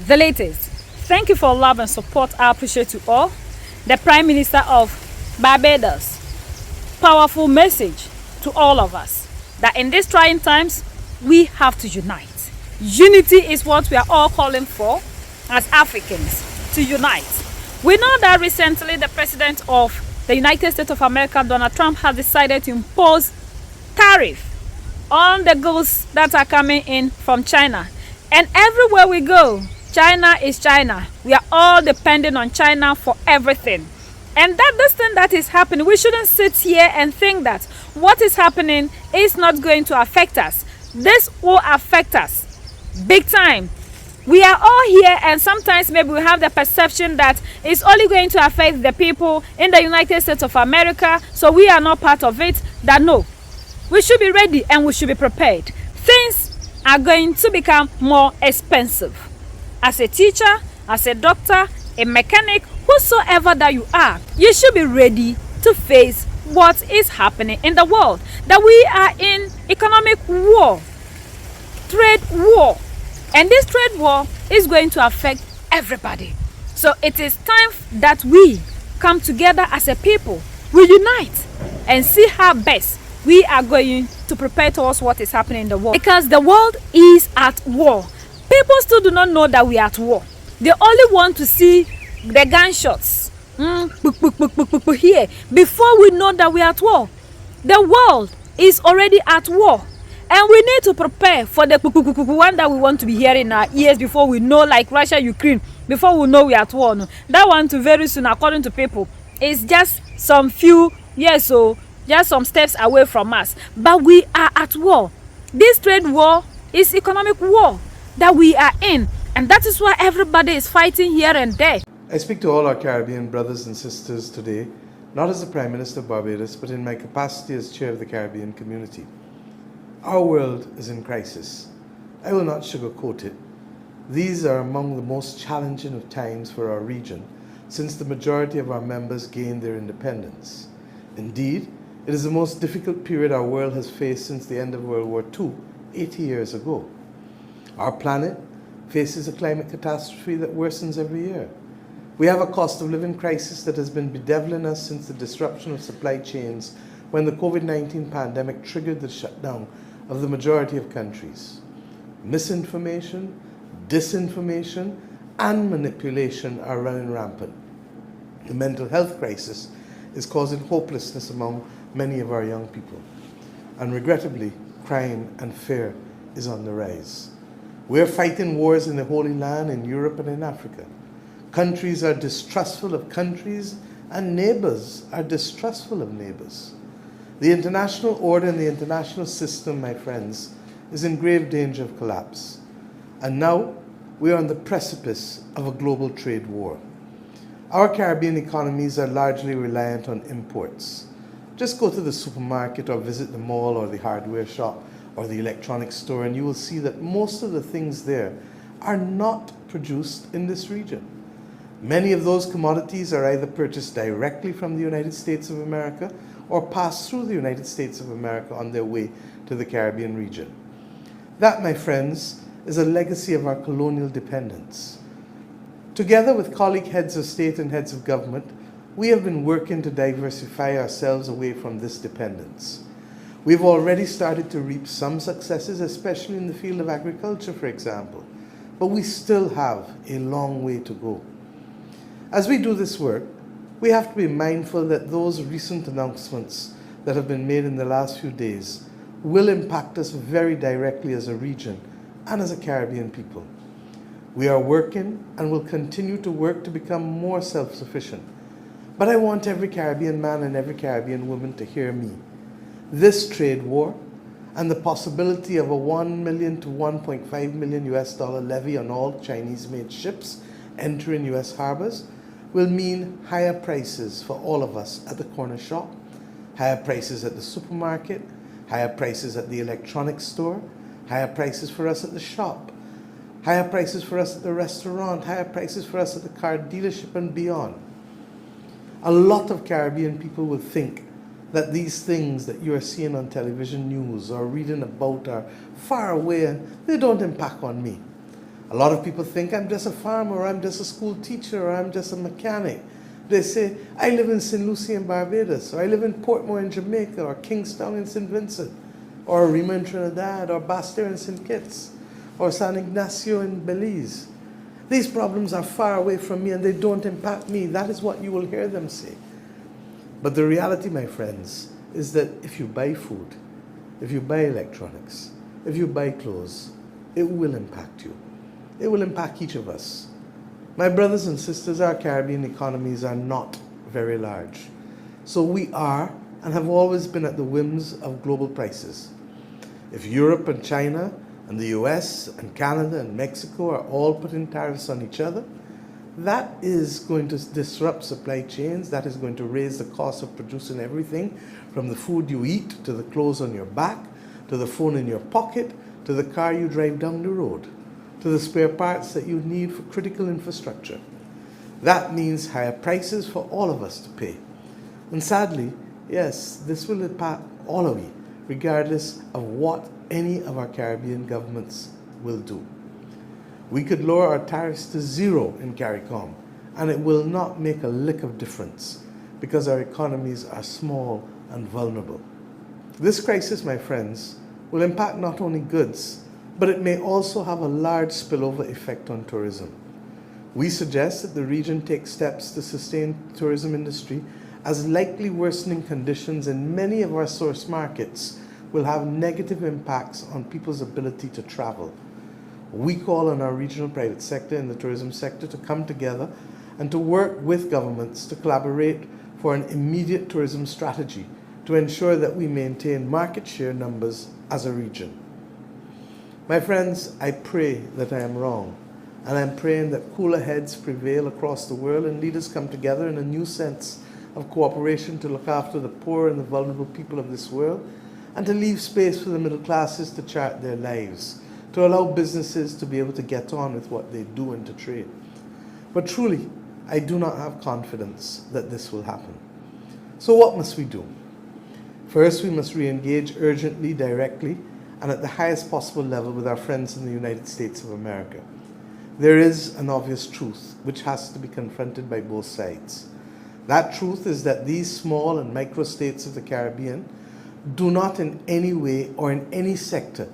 the latest. Thank you for love and support. I appreciate you all. The Prime Minister of Barbados. Powerful message to all of us that in these trying times, we have to unite. Unity is what we are all calling for as Africans, to unite. We know that recently the President of the United States of America, Donald Trump, has decided to impose tariffs on the goods that are coming in from China. And everywhere we go, China is China. We are all dependent on China for everything. And this thing that is happening, we shouldn't sit here and think that what is happening is not going to affect us. This will affect us big time. We are all here, and sometimes maybe we have the perception that it's only going to affect the people in the United States of America, so we are not part of it. That no, we should be ready and we should be prepared. Things are going to become more expensive. As a teacher, as a doctor, a mechanic, whosoever that you are, you should be ready to face what is happening in the world. That we are in economic war, trade war. And this trade war is going to affect everybody. So it is time that we come together as a people, we unite and see how best we are going to prepare towards what is happening in the world. Because the world is at war. People still do not know that we are at war. They only want to see the gunshots here before we know that we are at war. The world is already at war. And we need to prepare for the one that we want to be hearing in our ears before we know, like Russia, Ukraine, before we know we are at war. No. That one too very soon, according to people, is just some few years, so just some steps away from us. But we are at war. This trade war is economic war that we are in. And that is why everybody is fighting here and there. I speak to all our Caribbean brothers and sisters today, not as the Prime Minister of Barbados, but in my capacity as Chair of the Caribbean Community. Our world is in crisis. I will not sugarcoat it. These are among the most challenging of times for our region since the majority of our members gained their independence. Indeed, it is the most difficult period our world has faced since the end of World War II, 80 years ago. Our planet faces a climate catastrophe that worsens every year. We have a cost of living crisis that has been bedeviling us since the disruption of supply chains when the COVID-19 pandemic triggered the shutdown of the majority of countries. Misinformation, disinformation, and manipulation are running rampant. The mental health crisis is causing hopelessness among many of our young people. And regrettably, crime and fear is on the rise. We're fighting wars in the Holy Land, in Europe and in Africa. Countries are distrustful of countries, and neighbors are distrustful of neighbors. The international order and the international system, my friends, is in grave danger of collapse. And now we are on the precipice of a global trade war. Our Caribbean economies are largely reliant on imports. Just go to the supermarket or visit the mall or the hardware shop or the electronics store, and you will see that most of the things there are not produced in this region. Many of those commodities are either purchased directly from the United States of America or pass through the United States of America on their way to the Caribbean region. That, my friends, is a legacy of our colonial dependence. Together with colleague heads of state and heads of government, we have been working to diversify ourselves away from this dependence. We've already started to reap some successes, especially in the field of agriculture, for example, but we still have a long way to go. As we do this work, we have to be mindful that those recent announcements that have been made in the last few days will impact us very directly as a region and as a Caribbean people. We are working and will continue to work to become more self-sufficient. But I want every Caribbean man and every Caribbean woman to hear me. This trade war and the possibility of a $1 million to $1.5 million levy on all Chinese-made ships entering U.S. harbors will mean higher prices for all of us at the corner shop, higher prices at the supermarket, higher prices at the electronics store, higher prices for us at the shop, higher prices for us at the restaurant, higher prices for us at the car dealership and beyond. A lot of Caribbean people will think that these things that you are seeing on television news or reading about are far away and they don't impact on me. A lot of people think I'm just a farmer, or I'm just a school teacher, or I'm just a mechanic. They say, I live in St. Lucie in Barbados, or I live in Portmore in Jamaica, or Kingstown in St. Vincent, or Rima in Trinidad, or Basse-Terre in St. Kitts, or San Ignacio in Belize. These problems are far away from me and they don't impact me. That is what you will hear them say. But the reality, my friends, is that if you buy food, if you buy electronics, if you buy clothes, it will impact you. It will impact each of us. My brothers and sisters, our Caribbean economies are not very large. So we are and have always been at the whims of global prices. If Europe and China and the US and Canada and Mexico are all putting tariffs on each other, that is going to disrupt supply chains. That is going to raise the cost of producing everything from the food you eat, to the clothes on your back, to the phone in your pocket, to the car you drive down the road, to the spare parts that you need for critical infrastructure. That means higher prices for all of us to pay. And sadly, yes, this will impact all of you, regardless of what any of our Caribbean governments will do. We could lower our tariffs to zero in CARICOM, and it will not make a lick of difference because our economies are small and vulnerable. This crisis, my friends, will impact not only goods, but it may also have a large spillover effect on tourism. We suggest that the region take steps to sustain the tourism industry, as likely worsening conditions in many of our source markets will have negative impacts on people's ability to travel. We call on our regional private sector and the tourism sector to come together and to work with governments to collaborate for an immediate tourism strategy to ensure that we maintain market share numbers as a region. My friends, I pray that I am wrong, and I'm praying that cooler heads prevail across the world and leaders come together in a new sense of cooperation to look after the poor and the vulnerable people of this world, and to leave space for the middle classes to chart their lives, to allow businesses to be able to get on with what they do and to trade. But truly, I do not have confidence that this will happen. So what must we do? First, we must re-engage urgently, directly, and at the highest possible level with our friends in the United States of America. There is an obvious truth which has to be confronted by both sides. That truth is that these small and micro states of the Caribbean do not in any way or in any sector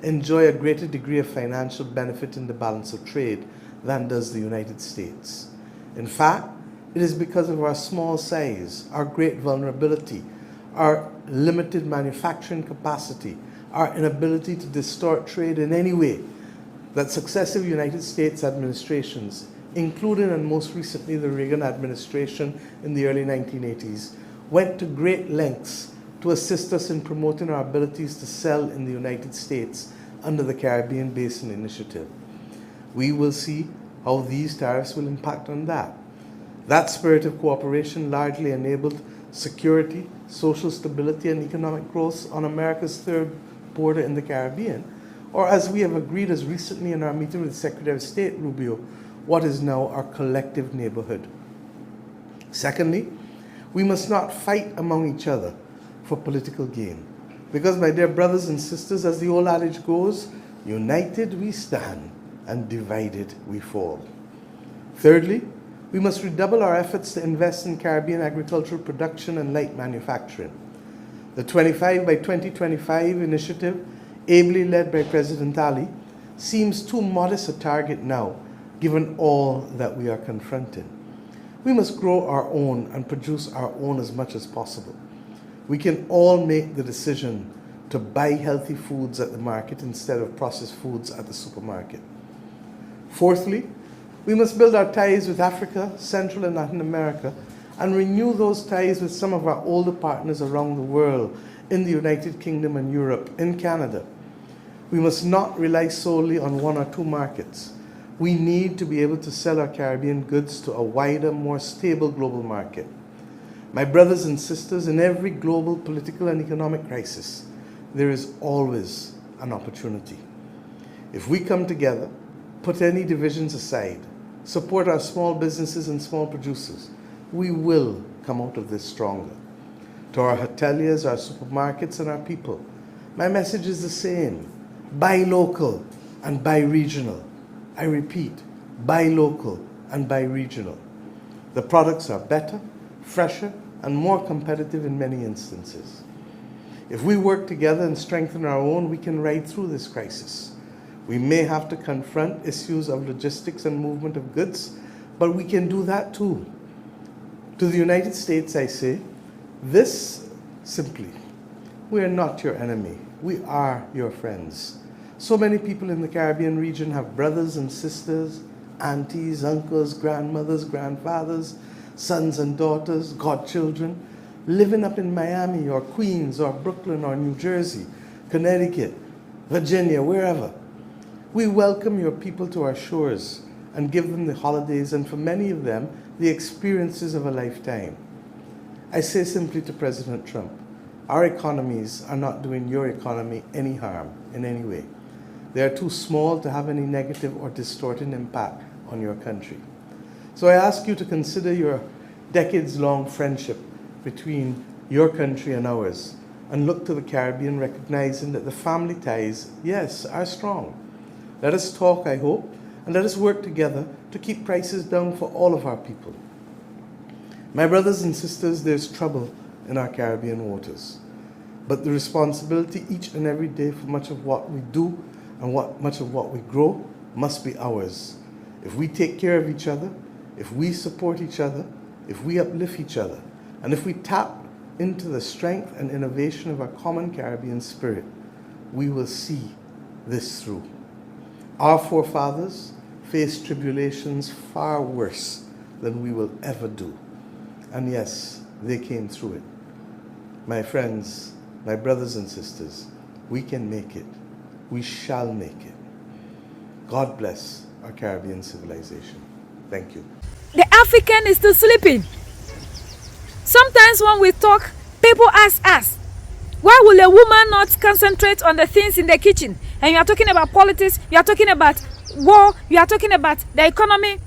enjoy a greater degree of financial benefit in the balance of trade than does the United States. In fact, it is because of our small size, our great vulnerability, our limited manufacturing capacity, our inability to distort trade in any way, that successive United States administrations, including and most recently the Reagan administration in the early 1980s, went to great lengths to assist us in promoting our abilities to sell in the United States under the Caribbean Basin Initiative. We will see how these tariffs will impact on that. That spirit of cooperation largely enabled security, social stability, and economic growth on America's third border in the Caribbean, or as we have agreed as recently in our meeting with Secretary of State Rubio, what is now our collective neighborhood. Secondly, we must not fight among each other for political gain. Because, my dear brothers and sisters, as the old adage goes, united we stand and divided we fall. Thirdly, we must redouble our efforts to invest in Caribbean agricultural production and light manufacturing. The 25 by 2025 initiative, ably led by President Ali, seems too modest a target now, given all that we are confronting. We must grow our own and produce our own as much as possible. We can all make the decision to buy healthy foods at the market instead of processed foods at the supermarket. Fourthly, we must build our ties with Africa, Central and Latin America, and renew those ties with some of our older partners around the world, in the United Kingdom and Europe, in Canada. We must not rely solely on one or two markets. We need to be able to sell our Caribbean goods to a wider, more stable global market. My brothers and sisters, in every global political and economic crisis, there is always an opportunity. If we come together, put any divisions aside, support our small businesses and small producers, we will come out of this stronger. To our hoteliers, our supermarkets, and our people, my message is the same: buy local and buy regional, I repeat, buy local and buy regional. The products are better, fresher, and more competitive in many instances. If we work together and strengthen our own, we can ride through this crisis. We may have to confront issues of logistics and movement of goods, but we can do that too. To the United States, I say, this simply: we are not your enemy. We are your friends. So many people in the Caribbean region have brothers and sisters, aunties, uncles, grandmothers, grandfathers, sons and daughters, godchildren, living up in Miami or Queens or Brooklyn or New Jersey, Connecticut, Virginia, wherever. We welcome your people to our shores and give them the holidays, and for many of them, the experiences of a lifetime. I say simply to President Trump, our economies are not doing your economy any harm in any way. They are too small to have any negative or distorting impact on your country. So I ask you to consider your decades-long friendship between your country and ours, and look to the Caribbean, recognizing that the family ties, yes, are strong. Let us talk, I hope, and let us work together to keep prices down for all of our people. My brothers and sisters, there's trouble in our Caribbean waters, but the responsibility each and every day for much of what we do and much of what we grow must be ours. If we take care of each other, if we support each other, if we uplift each other, and if we tap into the strength and innovation of our common Caribbean spirit, we will see this through. Our forefathers faced tribulations far worse than we will ever do. And yes, they came through it. My friends, my brothers and sisters, we can make it. We shall make it. God bless our Caribbean civilization. Thank you. The African is still sleeping. Sometimes when we talk, people ask us, why will a woman not concentrate on the things in the kitchen? And you are talking about politics, you are talking about war, you are talking about the economy.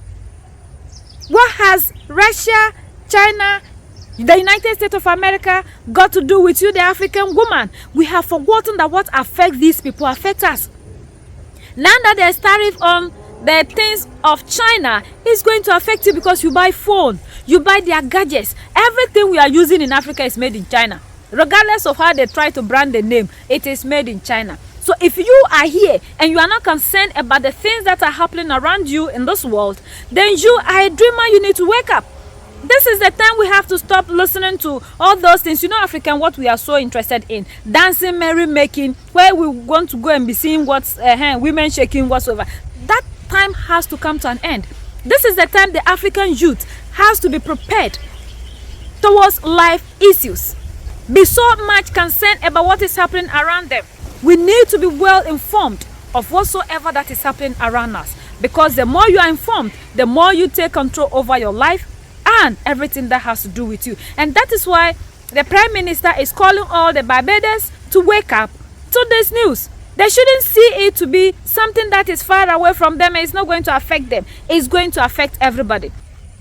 What has Russia, China, the United States of America got to do with you, the African woman? We have forgotten that what affects these people affects us. Now that there's tariff on the things of China, is going to affect you because you buy phone, you buy their gadgets. Everything we are using in Africa is made in China. Regardless of how they try to brand the name, it is made in China. So if you are here and you are not concerned about the things that are happening around you in this world, then you are a dreamer. You need to wake up. This is the time we have to stop listening to all those things. You know, African, what we are so interested in, dancing, merrymaking, where we want to go and be seeing what's women shaking whatsoever. That time has to come to an end. This is the time the African youth has to be prepared towards life issues. Be so much concerned about what is happening around them. We need to be well informed of whatsoever that is happening around us, because the more you are informed, the more you take control over your life and everything that has to do with you. And that is why the Prime Minister is calling all the Barbadians to wake up to this news. They shouldn't see it to be something that is far away from them and it's not going to affect them. It's going to affect everybody.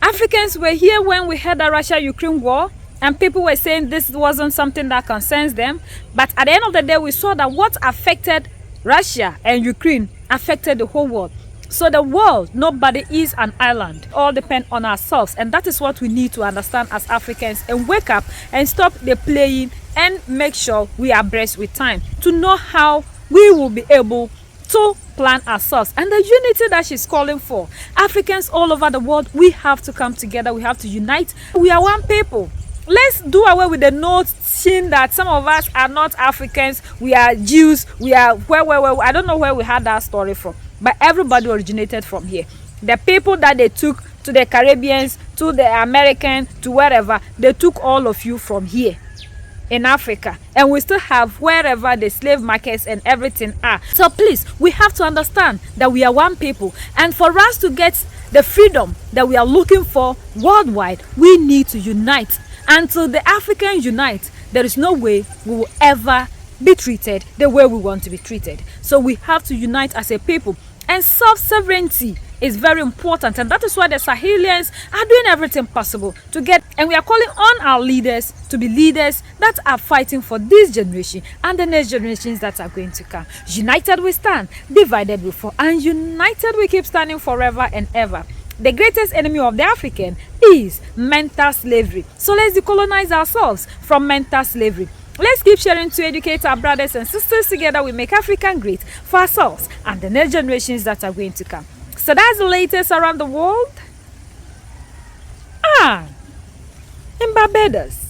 Africans were here when we had the Russia-Ukraine war, and people were saying this wasn't something that concerns them. But at the end of the day, we saw that what affected Russia and Ukraine affected the whole world. So the world, nobody is an island. All depend on ourselves. And that is what we need to understand as Africans, and wake up and stop the playing and make sure we are abreast with time to know how we will be able to plan ourselves. And the unity that she's calling for, Africans all over the world, we have to come together. We have to unite. We are one people. Let's do away with the notion that some of us are not Africans, we are Jews, we are where I don't know where we had that story from, but everybody originated from here. The people that they took to the Caribbeans, to the American, to wherever, they took all of you from here in Africa, and we still have wherever the slave markets and everything are. So please, we have to understand that we are one people, and for us to get the freedom that we are looking for worldwide, we need to unite. Until the Africans unite, there is no way we will ever be treated the way we want to be treated. So we have to unite as a people. And self-sovereignty is very important, and that is why the Sahelians are doing everything possible to get, and we are calling on our leaders to be leaders that are fighting for this generation and the next generations that are going to come. United we stand, divided we fall, and united we keep standing forever and ever. The greatest enemy of the African is mental slavery. So let's decolonize ourselves from mental slavery. Let's keep sharing to educate our brothers and sisters. Together we make Africa great for ourselves and the next generations that are going to come. So that's the latest around the world. In Barbados,